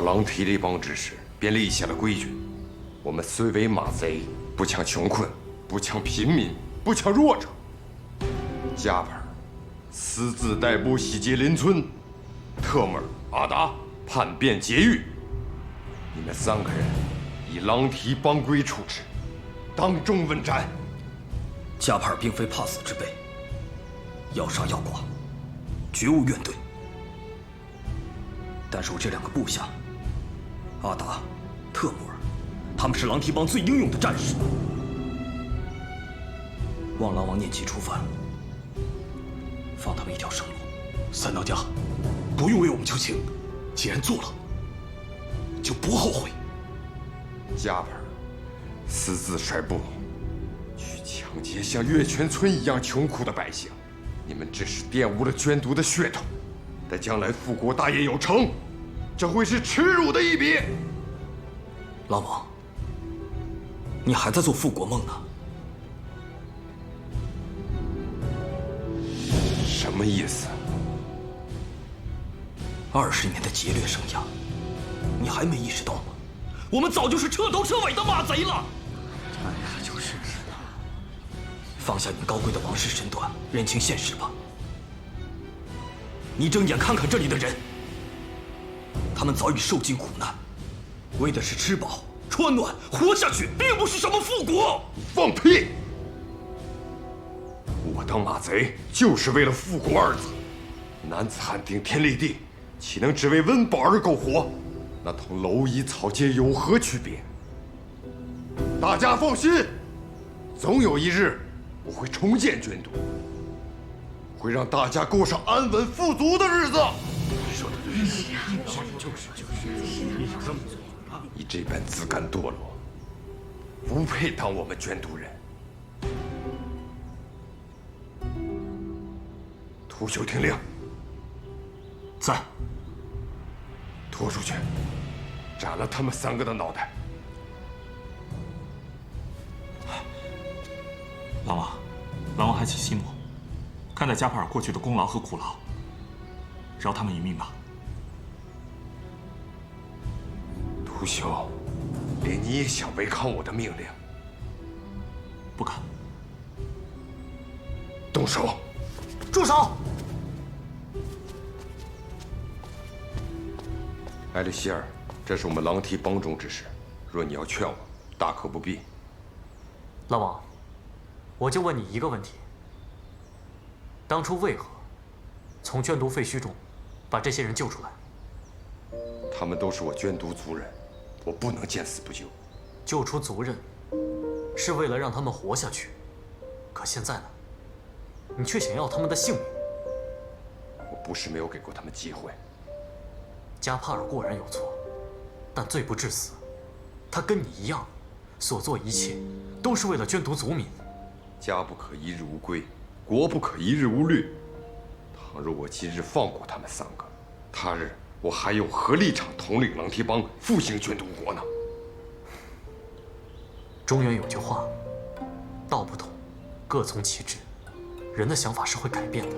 狼提这帮之时，便立下了规矩：我们虽为马贼，不抢穷困，不抢贫民，不抢弱者。加帕私自逮捕西杰林村，特么阿达叛变劫狱。你们3个人以狼提帮规处置，当众问斩。加帕尔并非怕死之辈，要杀要剐，绝无怨怼。但是我这2个部下，阿达、特姆尔，他们是狼提帮最英勇的战士。望狼王念其初犯，放他们一条生路。三当家，不用为我们求情，既然做了，就不后悔。加帕尔私自率部去抢劫像月泉村一样穷苦的百姓，你们只是玷污了捐毒的血统。待将来复国大业有成，这会是耻辱的一笔。狼王，你还在做复国梦呢？什么意思？20年的劫掠生涯，你还没意识到吗？我们早就是彻头彻尾的马贼了。哎呀，就是。放下你高贵的王室身段，认清现实吧。你睁眼看看这里的人，他们早已受尽苦难，为的是吃饱穿暖活下去，并不是什么复国。放屁！我当马贼就是为了复国2字。男子汉顶天立地，岂能只为温饱而苟活？那同蝼蚁草芥有何区别？大家放心，总有一日我会重建捐都，会让大家过上安稳富足的日子。说的对，就是。你这般自甘堕落，不配当我们捐都人。秃鹫听令，在。拖出去，斩了他们3个的脑袋。狼王还起息怒，看待加帕尔过去的功劳和苦劳，饶他们一命吧。秃鹫，连你也想违抗我的命令？不敢。动手！住手！艾利希尔，这是我们狼提帮中之事，若你要劝我，大可不必。狼王，我就问你一个问题：当初为何从捐毒废墟中把这些人救出来？他们都是我捐毒族人，我不能见死不救。救出族人是为了让他们活下去，可现在呢，你却想要他们的性命。我不是没有给过他们机会。加帕尔固然有错，但罪不至死。他跟你一样，所做一切都是为了捐毒族民。家不可一日无归，国不可一日无虑。倘若我今日放过他们3个，他日我还有何立场统领狼提帮复兴捐毒国呢？中原有句话，道不同，各从其志。人的想法是会改变的。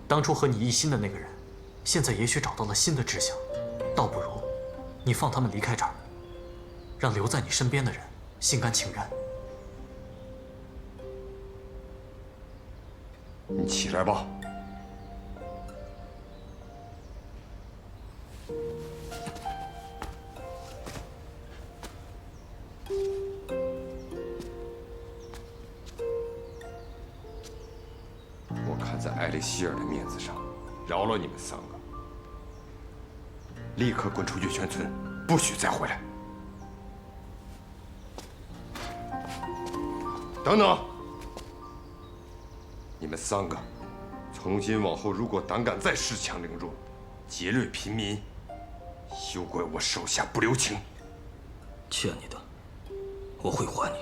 当初和你一心的那个人，现在也许找到了新的志向，倒不如你放他们离开这儿，让留在你身边的人心甘情愿。你起来吧。我看在艾利希尔的面子上，饶了你们3个。立刻滚出月泉村，不许再回来！等等，你们3个，从今往后，如果胆敢再恃强凌弱，劫掠平民，休怪我手下不留情。欠你的，我会还你。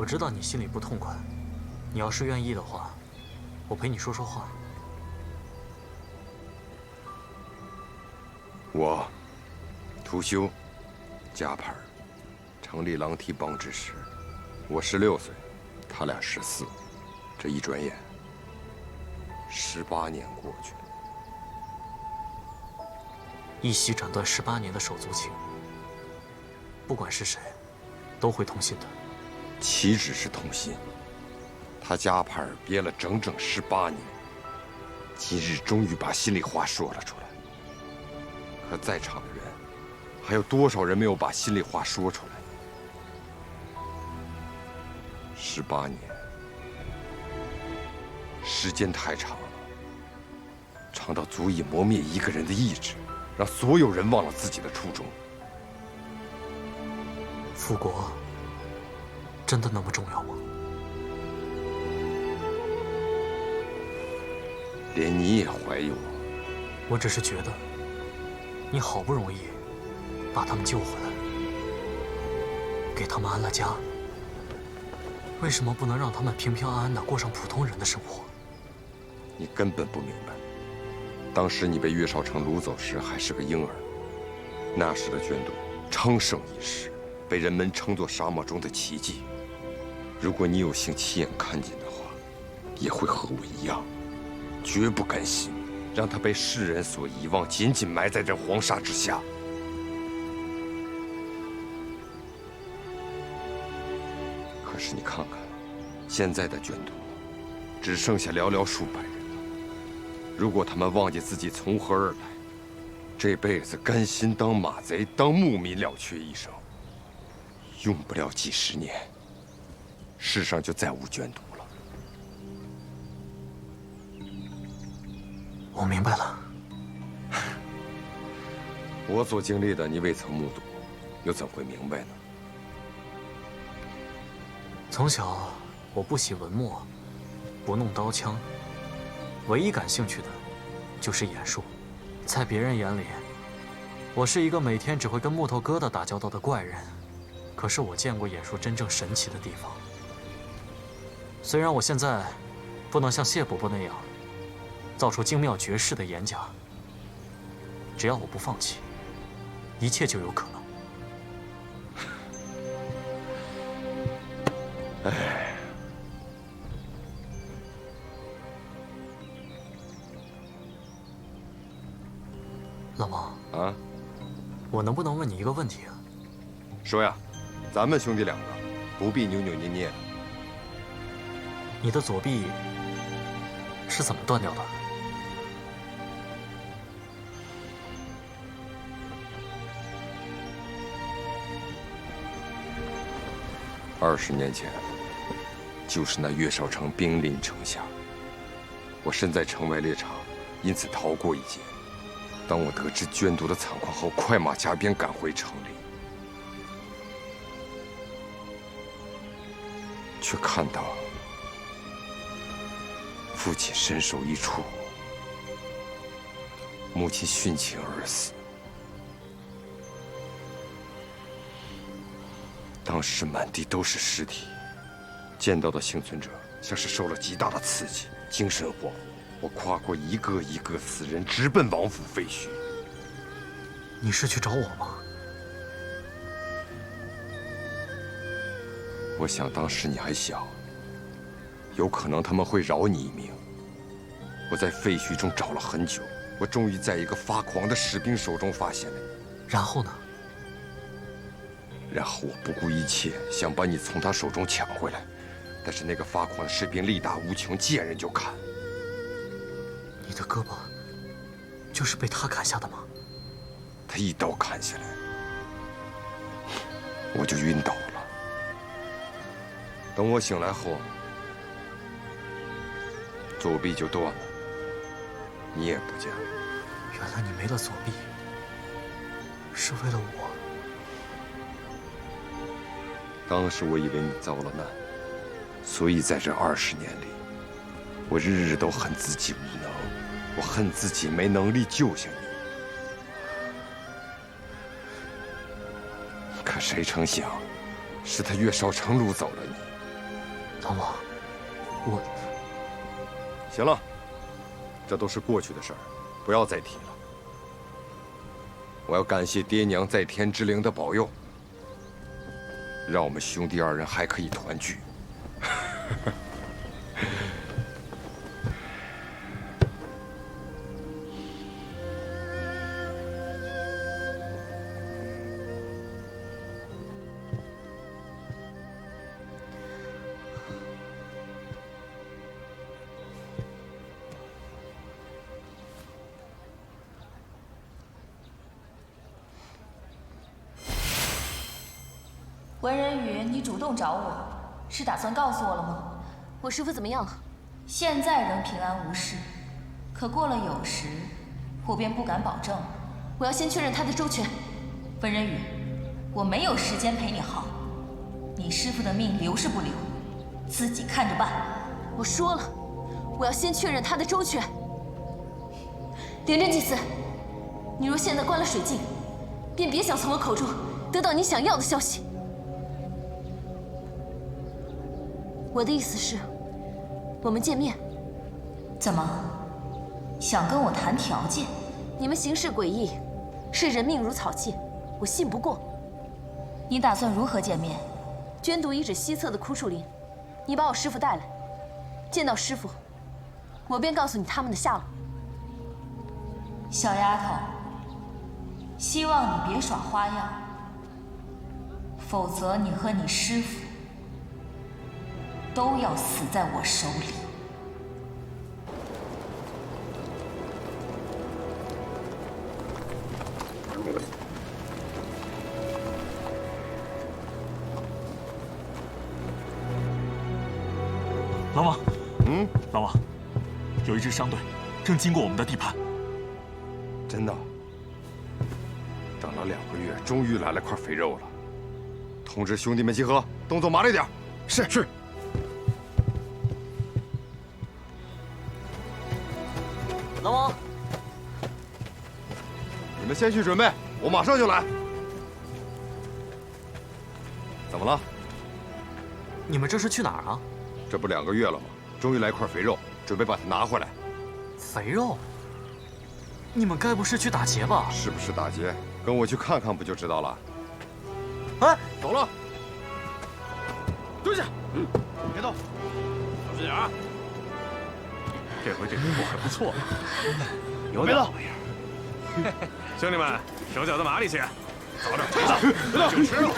我知道你心里不痛快，你要是愿意的话，我陪你说说话。我屠修加盘成立狼蹄帮之时，我16岁，他俩14，这一转眼18年过去了。一袭斩断18年的手足情，不管是谁，都会痛心的。岂止是痛心，他加盘憋了整整18年，今日终于把心里话说了出来。可在场的人，还有多少人没有把心里话说出来？18年，时间太长了，长到足以磨灭一个人的意志，让所有人忘了自己的初衷。复国真的那么重要吗？连你也怀疑我？我只是觉得，你好不容易把他们救回来，给他们安了家，为什么不能让他们平平安安的过上普通人的生活？你根本不明白，当时你被岳少成掳走时还是个婴儿，那时的捐毒昌盛一时，被人们称作沙漠中的奇迹。如果你有幸亲眼看见的话，也会和我一样，绝不甘心让他被世人所遗忘，紧紧埋在这黄沙之下。可是你看看，现在的捐毒只剩下寥寥数百人了。如果他们忘记自己从何而来，这辈子甘心当马贼、当牧民了却一生，用不了几十年，世上就再无捐毒了。我明白了。我所经历的，你未曾目睹，又怎会明白呢？从小我不喜文墨，不弄刀枪，唯一感兴趣的就是演术。在别人眼里，我是一个每天只会跟木头疙瘩打交道的怪人。可是我见过演术真正神奇的地方。虽然我现在不能像谢伯伯那样造出精妙绝世的眼甲，只要我不放弃，一切就有可能。唉，老王啊，我能不能问你一个问题啊？说呀，咱们兄弟两个不必扭扭捏捏的。你的左臂是怎么断掉的？20年前，就是那岳少成兵临城下，我身在城外猎场，因此逃过一劫。当我得知捐毒的惨况后，快马加鞭赶回城里，却看到父亲身首异处，母亲殉情而死。当时满地都是尸体，见到的幸存者像是受了极大的刺激，精神恍惚。我跨过一个一个死人，直奔王府废墟。你是去找我吗？我想当时你还小，有可能他们会饶你一命。我在废墟中找了很久，我终于在一个发狂的士兵手中发现了你。然后呢？然后我不顾一切想把你从他手中抢回来，但是那个发狂的士兵力大无穷，见人就砍。你的胳膊就是被他砍下的吗？他一刀砍下来，我就晕倒了。等我醒来后，左臂就断了，你也不见了。原来你没了左臂，是为了我。当时我以为你遭了难，所以在这20年里，我日日都恨自己无能，我恨自己没能力救下你。可谁成想，是他岳少成掳走了你，狼王，我……行了，这都是过去的事儿，不要再提了。我要感谢爹娘在天之灵的保佑，让我们兄弟二人还可以团聚。文人宇，你主动找我，是打算告诉我了吗？我师父怎么样了？现在仍平安无事，可过了酉时，我便不敢保证了。我要先确认他的周全。文人宇，我没有时间陪你耗，你师父的命留是不留，自己看着办。我说了，我要先确认他的周全。灵真祭司，你若现在关了水镜，便别想从我口中得到你想要的消息。我的意思是，我们见面。怎么，想跟我谈条件？你们行事诡异，视人命如草芥，我信不过。你打算如何见面？捐毒遗址西侧的枯树林，你把我师父带来，见到师父，我便告诉你他们的下落。小丫头，希望你别耍花样，否则你和你师父都要死在我手里。狼王，狼王，有一支商队正经过我们的地盘。真的，等了2个月，终于来了块肥肉了。通知兄弟们集合，动作麻利点。是。狼王，你们先去准备，我马上就来。怎么了？你们这是去哪儿啊？这不2个月了吗？终于来块肥肉，准备把它拿回来。肥肉？你们该不是去打劫吧？是不是打劫？跟我去看看不就知道了。哎，走了。蹲下，别动，小心点啊！这回这人物还不错，有别动点玩意儿。兄弟们，手脚都麻利些，早点退下，就吃了。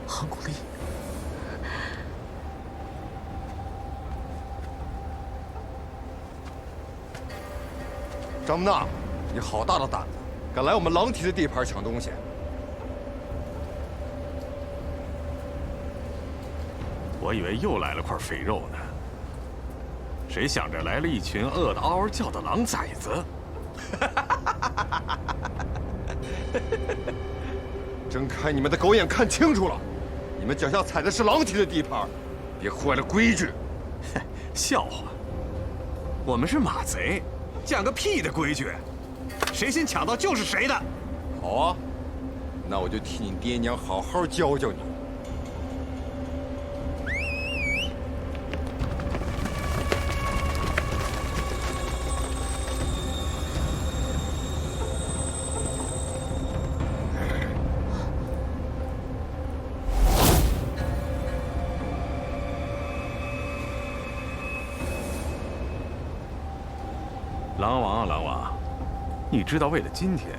韩古力，张木纳，你好大的胆子，敢来我们狼蹄的地盘抢东西！我以为又来了块肥肉呢，谁想着来了一群饿得嗷嗷叫的狼崽子！睁开你们的狗眼，看清楚了，你们脚下踩的是狼蹄的地盘，别坏了规矩。笑话，我们是马贼，讲个屁的规矩！谁先抢到就是谁的。好啊，那我就替你爹娘好好教教你。狼王啊，狼王，你知道为了今天，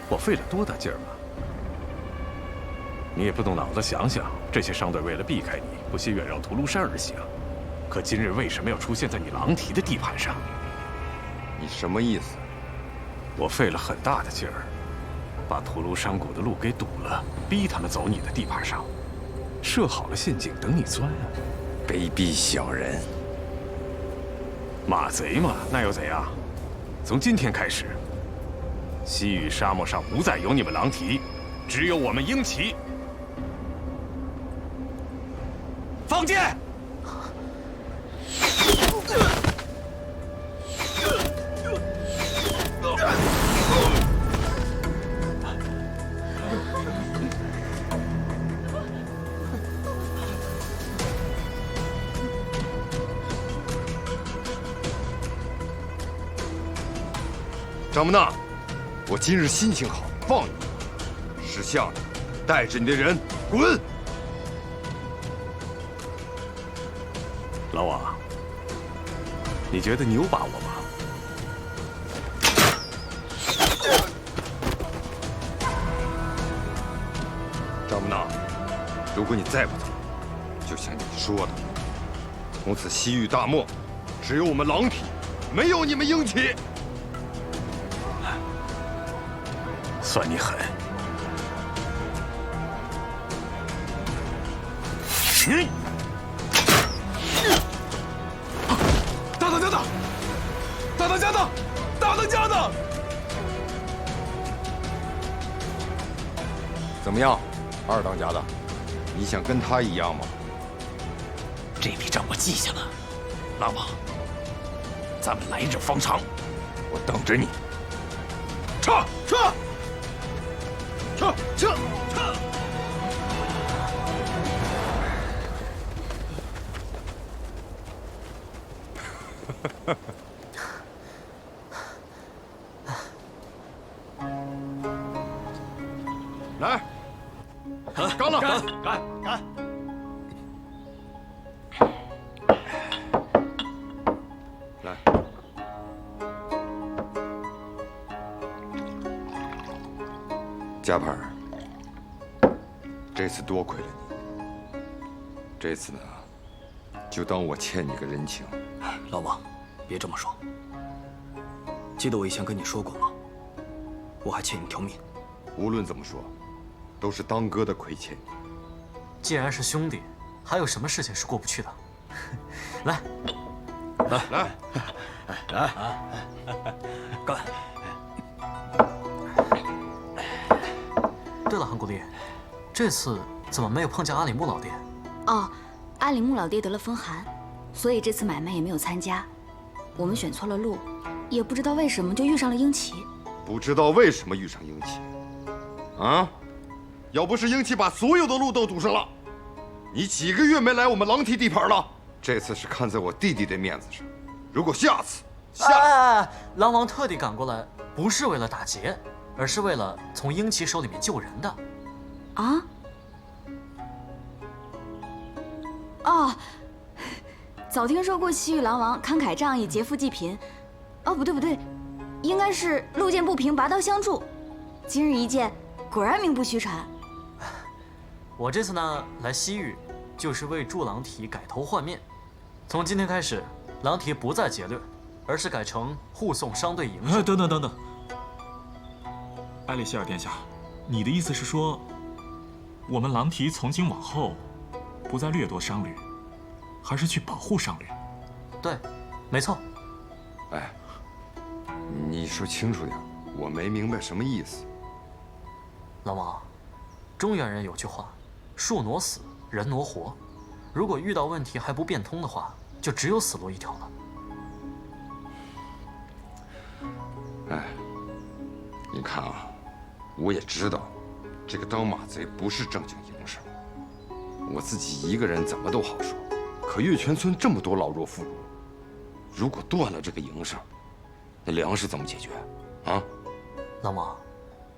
我费了多大劲儿吗？你也不动脑子想想，这些商队为了避开你，不惜远绕屠庐山而行，可今日为什么要出现在你狼蹄的地盘上？你什么意思？我费了很大的劲儿，把屠庐山谷的路给堵了，逼他们走你的地盘上，设好了陷阱等你钻啊！卑鄙小人！马贼嘛，那又怎样？从今天开始，西域沙漠上不再有你们狼蹄，只有我们鹰骑。放箭！张木纳，我今日心情好，放你。识相的，带着你的人滚！老王，你觉得你有把握吗？张木纳，如果你再不走，就像你说的，从此西域大漠，只有我们狼蹄，没有你们鹰骑。算你狠！大当家的，大当家的，大当家的！怎么样，二当家的，你想跟他一样吗？这笔账我记下了，老王，咱们来日方长，我等着你。撤！来，干了！干！来，加盘儿，这次多亏了你。这次呢，就当我欠你个人情。老王，别这么说。记得我以前跟你说过吗？我还欠你条命。无论怎么说，都是当哥的亏欠你。既然是兄弟，还有什么事情是过不去的？来，干！对了，韩古丽，这次怎么没有碰见阿里木老爹？哦，阿里木老爹得了风寒，所以这次买卖也没有参加。我们选错了路，也不知道为什么就遇上了鹰骑。不知道为什么遇上鹰骑，啊？要不是鹰骑把所有的路都堵上了，你几个月没来我们狼蹄地盘了。这次是看在我弟弟的面子上，如果下次，狼王特地赶过来，不是为了打劫，而是为了从鹰骑手里面救人的。啊？哦，早听说过西域狼王慷慨仗义、劫富济贫。哦，不对，应该是路见不平拔刀相助。今日一见，果然名不虚传。我这次呢来西域，就是为助狼蹄改头换面。从今天开始，狼蹄不再劫掠，而是改成护送商队营生。等，埃利希尔殿下，你的意思是说，我们狼蹄从今往后，不再掠夺商旅，还是去保护商旅？对，没错。哎，你说清楚点，我没明白什么意思。老王，中原人有句话，树挪死，人挪活。如果遇到问题还不变通的话，就只有死路一条了。哎，你看啊，我也知道，这个当马贼不是正经营生。我自己一个人怎么都好说，可月泉村这么多老弱妇孺，如果断了这个营生，那粮食怎么解决啊？老王，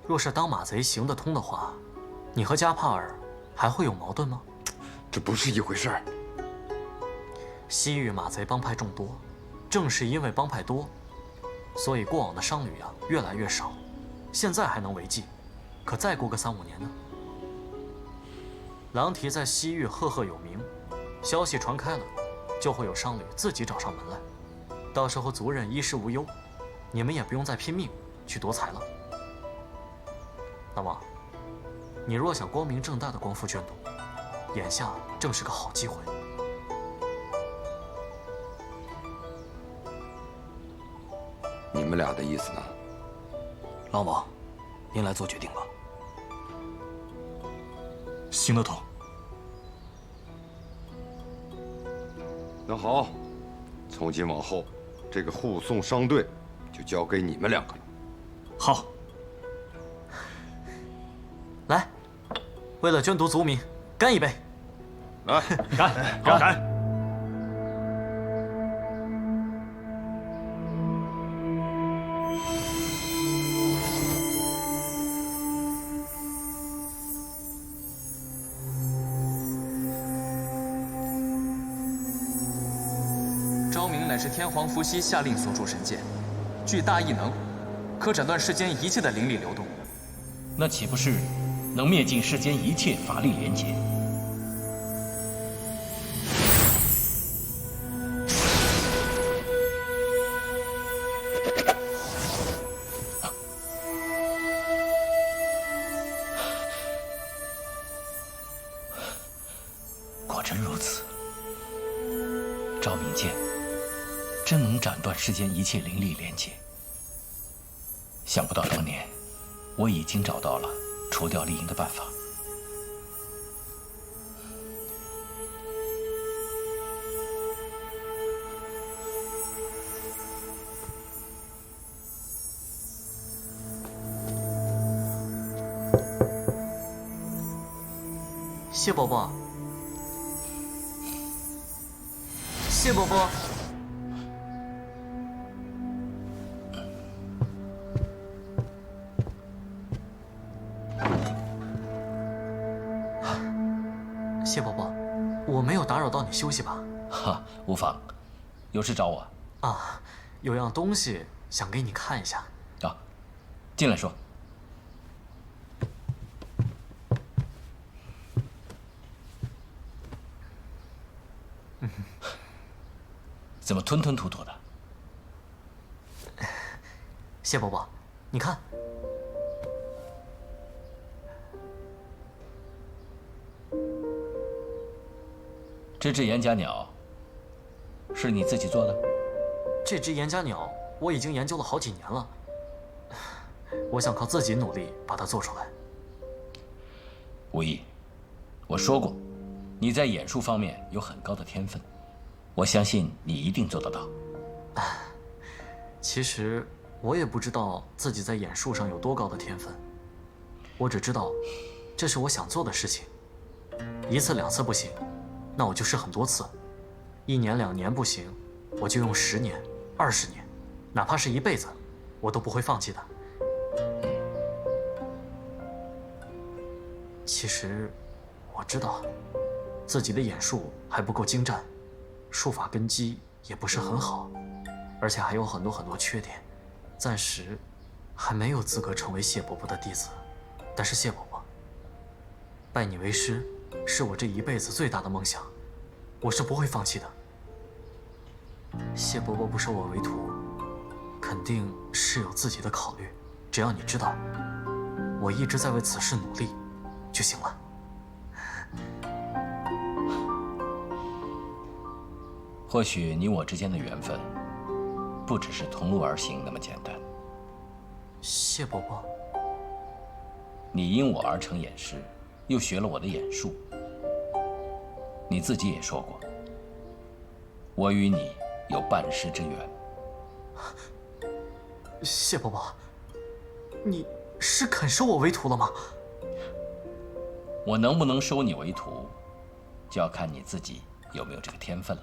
若是当马贼行得通的话，你和加帕尔还会有矛盾吗？这不是一回事儿。西域马贼帮派众多，正是因为帮派多，所以过往的商旅越来越少。现在还能为继，可再过个3、5年呢？狼蹄在西域赫赫有名，消息传开了，就会有商旅自己找上门来，到时候族人衣食无忧，你们也不用再拼命去夺财了。大王，你若想光明正大的光复捐毒，眼下正是个好机会。你们俩的意思呢？狼王，您来做决定吧。行得通。那好，从今往后，这个护送商队就交给你们两个了。好，来，为了捐毒族民，干一杯！来，干！昭明乃是天皇伏羲下令所铸神剑，具大异能，可斩断世间一切的灵力流动。那岂不是能灭尽世间一切法力连结？果真如此，昭明剑真能斩断世间一切灵力连结。想不到当年我已经找到了除掉丽婴的办法。谢伯伯，谢伯伯。谢伯伯，我没有打扰到你休息吧？哈，无妨。有事找我？啊，有样东西想给你看一下。啊，进来说。怎么吞吞吐吐的？谢伯伯，你看，这只岩甲鸟是你自己做的？这只岩甲鸟我已经研究了好几年了，我想靠自己努力把它做出来。无疑，我说过，你在演术方面有很高的天分，我相信你一定做得到。其实我也不知道自己在演术上有多高的天分，我只知道这是我想做的事情。一次两次不行，那我就试很多次；一年两年不行，我就用10年、20年，哪怕是一辈子，我都不会放弃的。其实我知道自己的演术还不够精湛，术法根基也不是很好，而且还有很多缺点，暂时还没有资格成为谢伯伯的弟子。但是谢伯伯，拜你为师是我这一辈子最大的梦想，我是不会放弃的。谢伯伯不收我为徒，肯定是有自己的考虑。只要你知道，我一直在为此事努力就行了。或许你我之间的缘分，不只是同路而行那么简单。谢伯伯，你因我而成演师，又学了我的演术。你自己也说过，我与你有半世之缘。谢伯伯，你是肯收我为徒了吗？我能不能收你为徒，就要看你自己有没有这个天分了。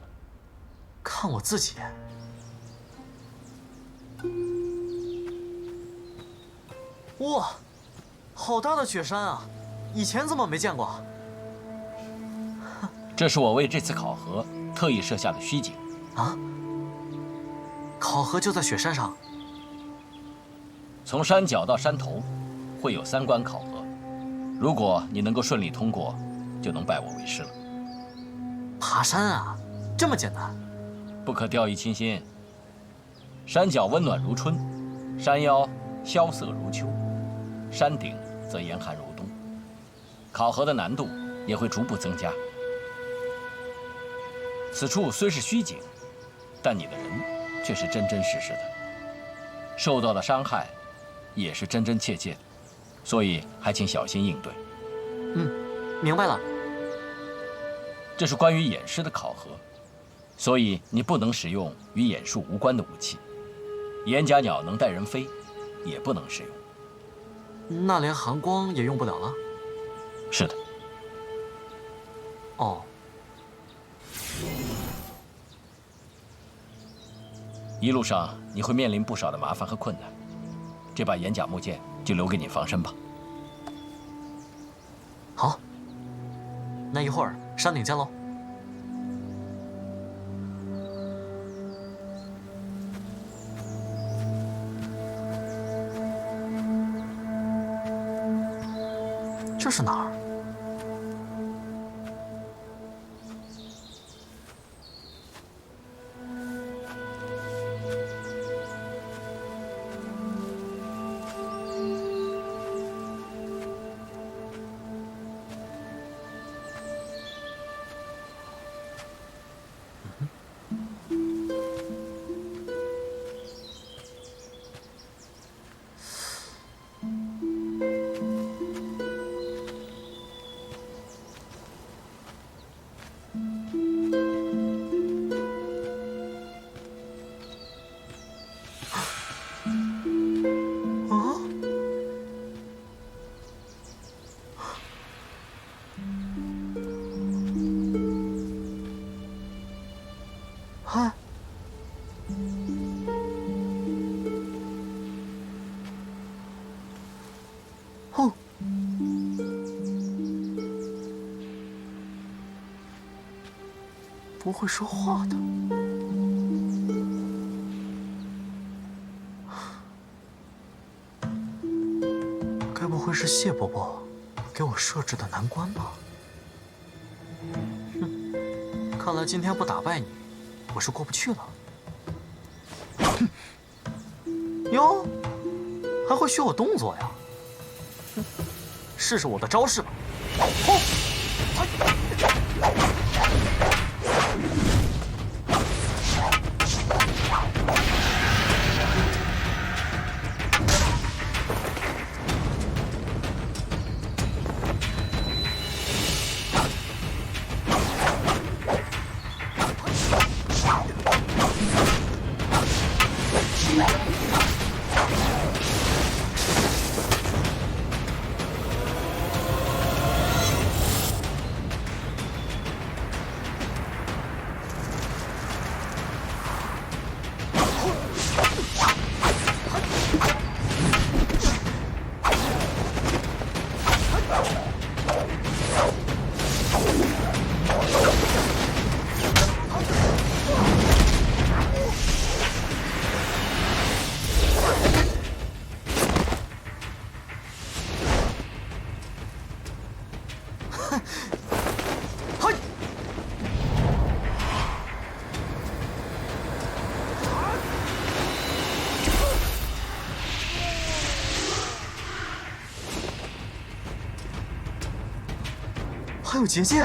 看我自己。哇，好大的雪山啊！以前怎么没见过？这是我为这次考核特意设下的虚景。啊？考核就在雪山上？从山脚到山头，会有3关考核。如果你能够顺利通过，就能拜我为师了。爬山啊，这么简单？不可掉以轻心。山脚温暖如春，山腰萧瑟如秋，山顶则严寒如冬。考核的难度也会逐步增加。此处虽是虚景，但你的人却是真真实实的，受到的伤害也是真真切切的，所以还请小心应对。明白了。这是关于演师的考核，所以你不能使用与演术无关的武器。岩甲鸟能带人飞，也不能使用。那连寒光也用不了了？是的。哦。一路上你会面临不少的麻烦和困难，这把岩甲木剑就留给你防身吧。好，那一会儿山顶见喽。这是哪儿？不会说话的。该不会是谢伯伯给我设置的难关吧？哼，看来今天不打败你，我是过不去了。哟，还会学我动作呀？试试我的招式吧。还有结界！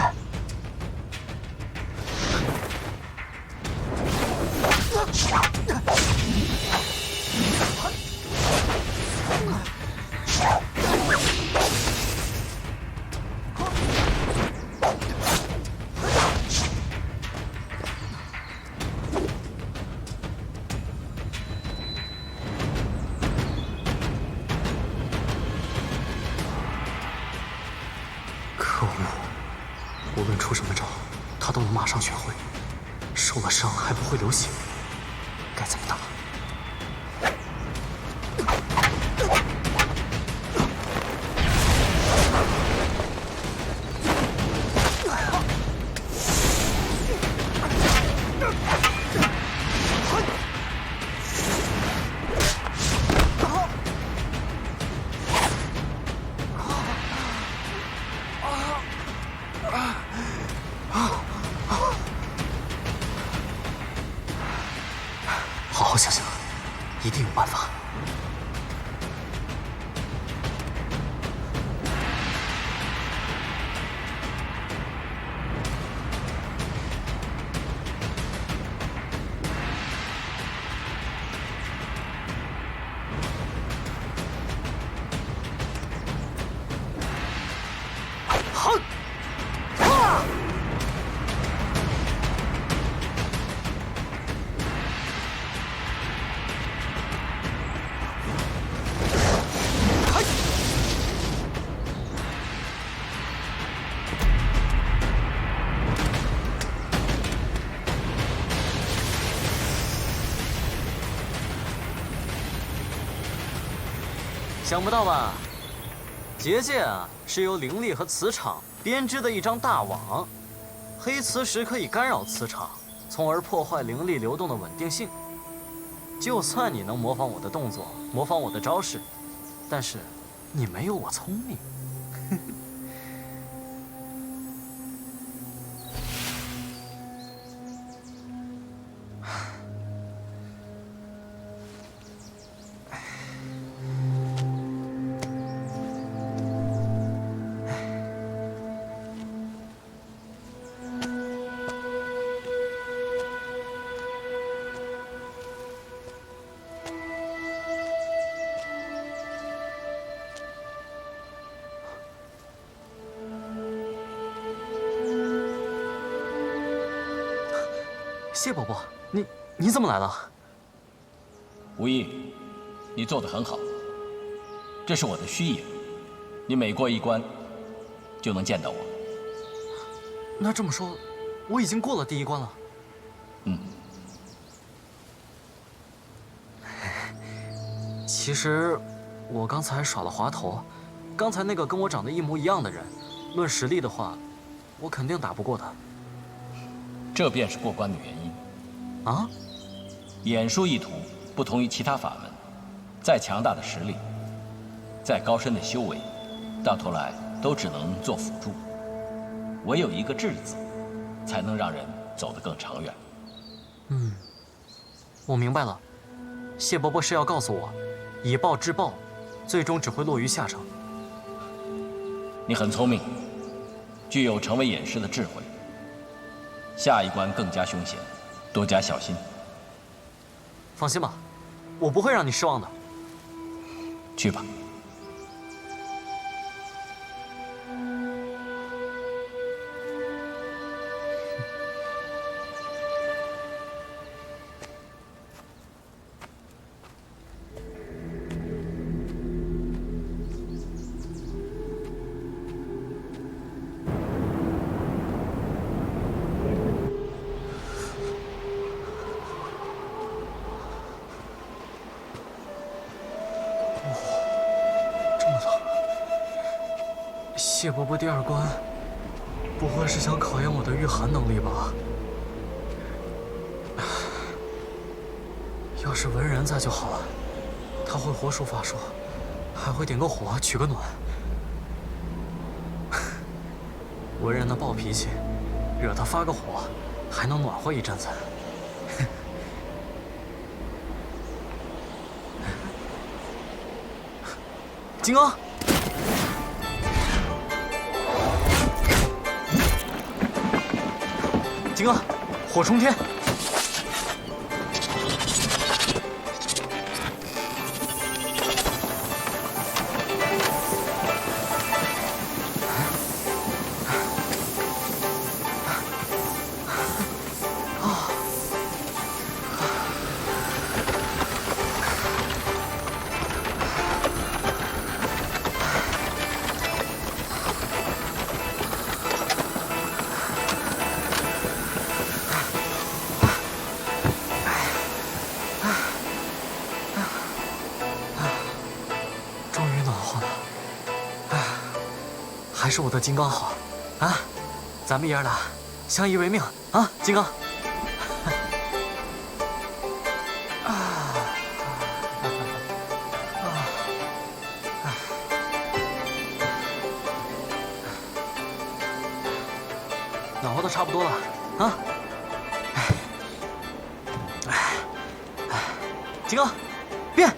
可恶！无论出什么招，他都能马上学会。受了伤还不会流血，该怎么打？好好想想，一定有办法。想不到吧？结界啊，是由灵力和磁场编织的一张大网，黑磁石可以干扰磁场，从而破坏灵力流动的稳定性。就算你能模仿我的动作，模仿我的招式，但是你没有我聪明。谢伯伯，你怎么来了？无意，你做得很好。这是我的虚影，你每过一关，就能见到我。那这么说，我已经过了第一关了。嗯。其实，我刚才耍了滑头。刚才那个跟我长得一模一样的人，论实力的话，我肯定打不过他。这便是过关的原因。啊？演术一途不同于其他法门，再强大的实力，再高深的修为，到头来都只能做辅助。唯有一个智字，才能让人走得更长远。嗯，我明白了。谢伯伯是要告诉我，以暴制暴，最终只会落于下乘。你很聪明，具有成为演师的智慧。下一关更加凶险，多加小心。放心吧，我不会让你失望的。去吧。谢伯伯第二关，不会是想考验我的御寒能力吧？要是文人在就好了，他会火术法术，还会点个火取个暖。文人的暴脾气，惹他发个火，还能暖和一阵子。金刚。金刚，火冲天！还是我的金刚好，啊！咱们爷儿俩相依为命啊，金刚！暖和的差不多了，啊！金刚，变！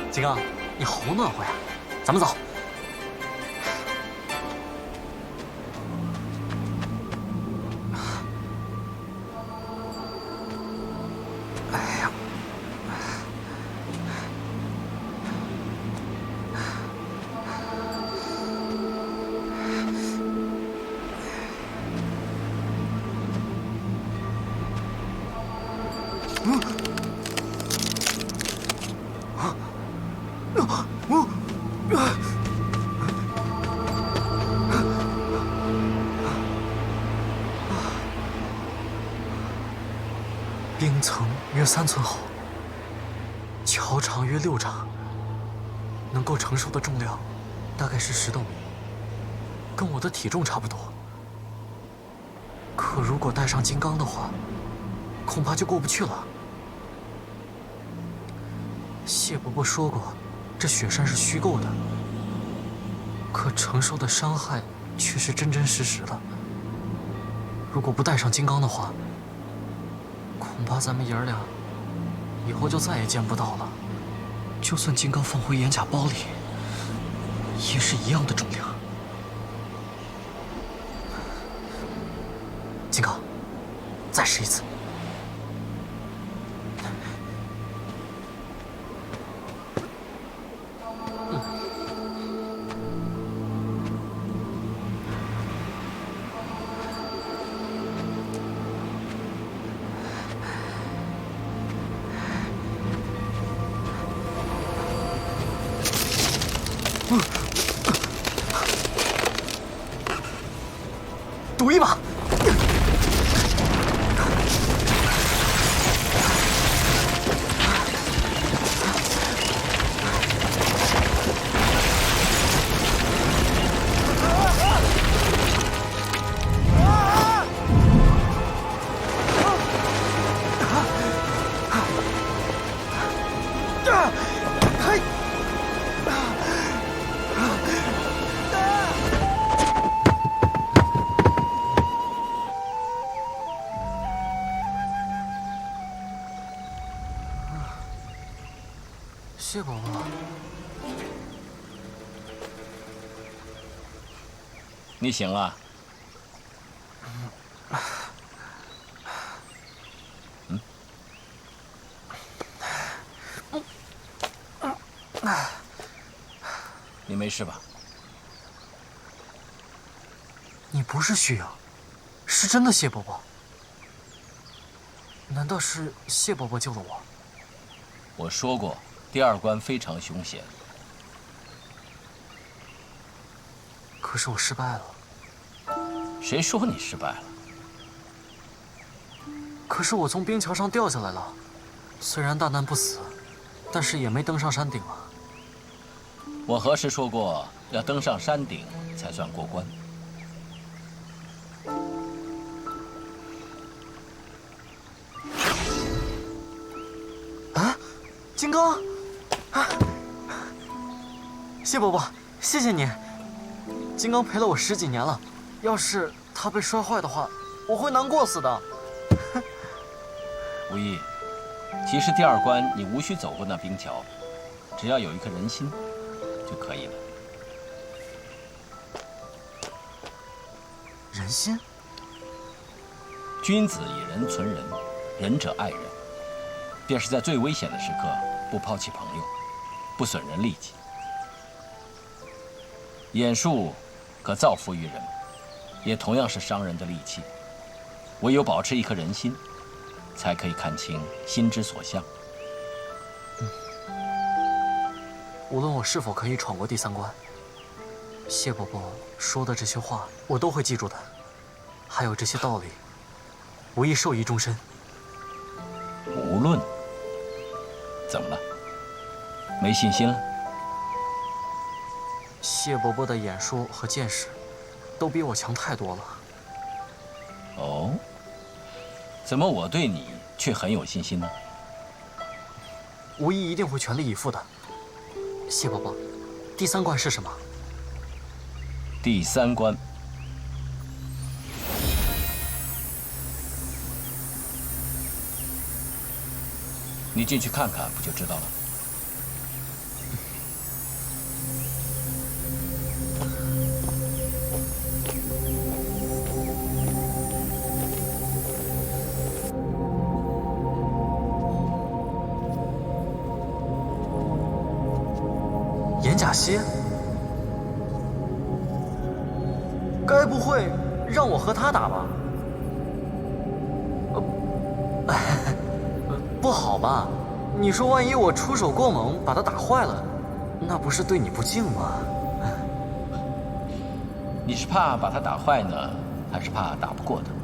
金刚，你好暖和呀，咱们走。冰层约3寸厚，桥长约6丈，能够承受的重量大概是10斗米，跟我的体重差不多。可如果带上金刚的话，恐怕就过不去了。谢伯伯说过，这雪山是虚构的，可承受的伤害却是真真实实的。如果不带上金刚的话，恐怕咱们爷儿俩以后就再也见不到了。就算金刚放回岩甲包里，也是一样的重量。金刚，再试一次。赌一把。谢伯伯，你醒了？你没事吧？你不是虚影，是真的谢伯伯。难道是谢伯伯救了我？我说过，第2关非常凶险。可是我失败了。谁说你失败了？可是我从冰桥上掉下来了，虽然大难不死，但是也没登上山顶啊。我何时说过要登上山顶才算过关？啊，金刚！啊，谢伯伯，谢谢你。金刚陪了我10几年了，要是他被摔坏的话，我会难过死的。无意，其实第2关你无需走过那冰桥，只要有一颗人心就可以了。人心？君子以仁存仁，仁者爱人。便是在最危险的时刻，不抛弃朋友，不损人利己。眼术可造福于人，也同样是伤人的利器。唯有保持一颗人心，才可以看清心之所向。无论我是否可以闯过第3关，谢伯伯说的这些话，我都会记住的。还有这些道理，无意受益终身。无论怎么了？没信心了？谢伯伯的眼术和见识，都比我强太多了。哦，怎么我对你却很有信心呢？无疑一定会全力以赴的。谢伯伯，第3关是什么？第3关，你进去看看，不就知道了？严甲歇，该不会让我和他打吧？不好吧？你说万一我出手过猛，把他打坏了，那不是对你不敬吗？你是怕把他打坏呢，还是怕打不过他？